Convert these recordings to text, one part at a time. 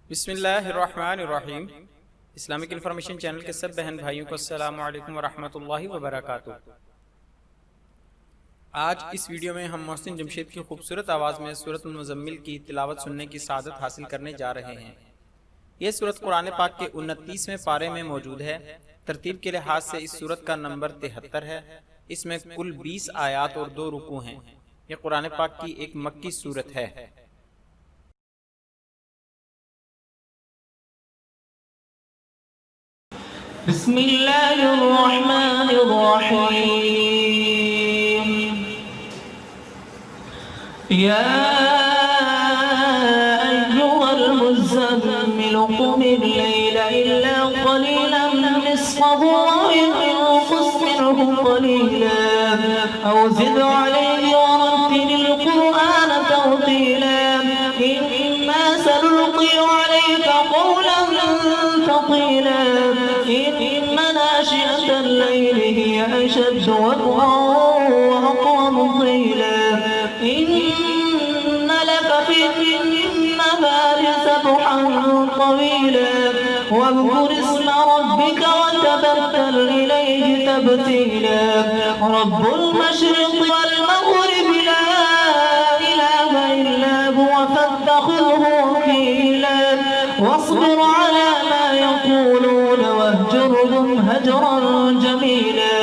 बिस्मिल्लाहिर्रहमानिर्रहीम। Islamic information channel के सब बहन भाइयों को अस्सलामु अलैकुम वरहमतुल्लाहि वबरकातुहू। आज इस वीडियो में हम मोहसिन जमशेद की खूबसूरत आवाज़ में सूरत मुज़म्मिल की तिलावत सुनने की सादत हासिल करने जा रहे हैं। यह सूरत कुरान पाक के 29वें पारे में मौजूद है। तरतीब के लिहाज से इस सूरत का नंबर 73 है। इसमें कुल 20 आयात और 2 रुकू हैं। यह कुरान पाक की एक मक्की सूरत है। बिस्मिल्लाहिर्रहमानिर्रहीम। या अय्युहल मुज़्ज़म्मिल क़ुमिल लैला इल्ला क़लीलन निस्फ़हु अव इंक़ुस मिन्हु क़लीलन अव ज़िद अलैहि वरत्तिलिल क़ुरआन तर्तीला। इन्ना सनुल्क़ी अलैका क़ौलन थक़ीला। नाशिअत अल-लैल हिय अशद्दु वक़अन व अक़वमु क़ीला। इन्न लक फ़ी-न-नहारि सबहन तवीला। वज़्कुर इस्म रब्बिका वतबत्तल इलैहि तब्तीला। रब्बुल मशरिक़ि वल मग़रिबि ला इलाहा इल्ला हुवा फत्तख़िज़हु वकीला। वस्बिर अला मा यक़ूलून वाहजुरहुम हजरन जमीला।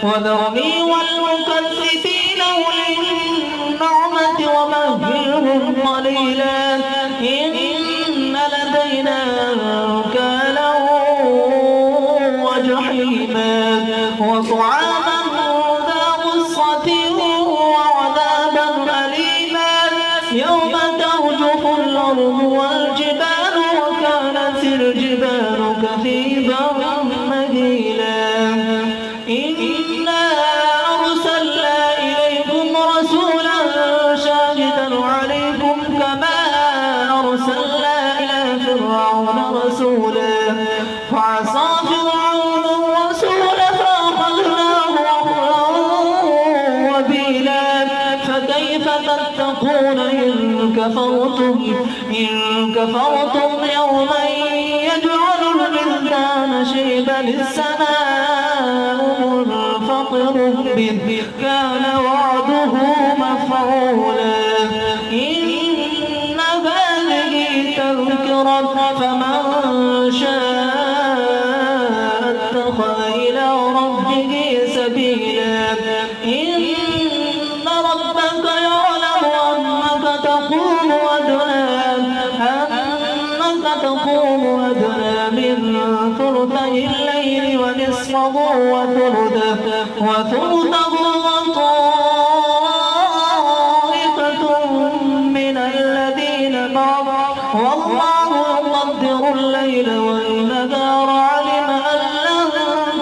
वذرني والمكذبين أولي النعمة ومهلهم قليلا। إن لدينا أنكالا وجحيما وطعاما ذا غصة وعذابا أليما يوم ترجف الأرض والجبال وكانت الجبال كثيبا مهيلا. إنا أرسلنا إليكم رسولا شاهدا عليكم كما أرسلنا إلى فرعون رسولا فعصى فرعون الرسول فأخذناه أخذا وبيلا. فكيف تتقون إن كفرتم يوما يجعل الولدان شيبا السماء منفطر به كان وعده مفعولا. إن هذه تذكرة فمن شاء اتخذ إلى ربه سبيلا. إن ربك يعلم أنك تقوم أدنى من ثلثي الليل ونصفه وثلثه وطائفة من الذين معه والله يقدر الليل والنهار علم أن لن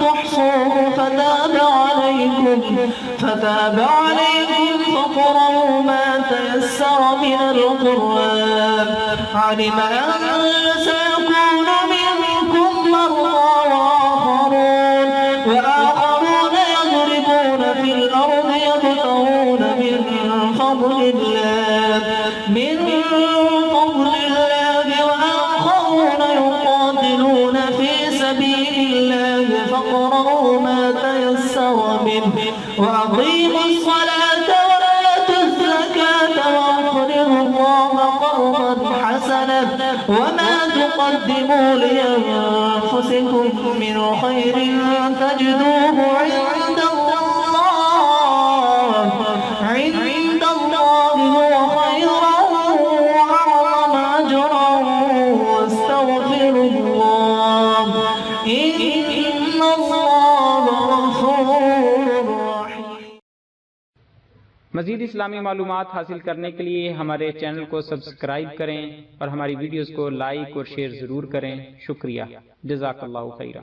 تحصوه فتاب عليكم فاقرؤوا ما تيسر من القرآن. علم أن سيكون منكم مرضى وآخرون يضربون في الأرض يبتغون من فضل الله وآخرون يقاتلون في سبيل الله فاقرؤوا ما تيسر منه وأقيموا الصلاة وآتوا الزكاة وأقرضوا الله قرضا حسنا وما تقدموا لأنفسكم من خير تجدوه عند الله هو خيرا وأعظم أجرا واستغفروا الله إن الله غفور رحيم। मज़ीद इस्लामी मालूमात हासिल करने के लिए हमारे चैनल को सब्सक्राइब करें और हमारी वीडियोस को लाइक और शेयर ज़रूर करें। शुक्रिया। जज़ाकल्लाहु खैरा।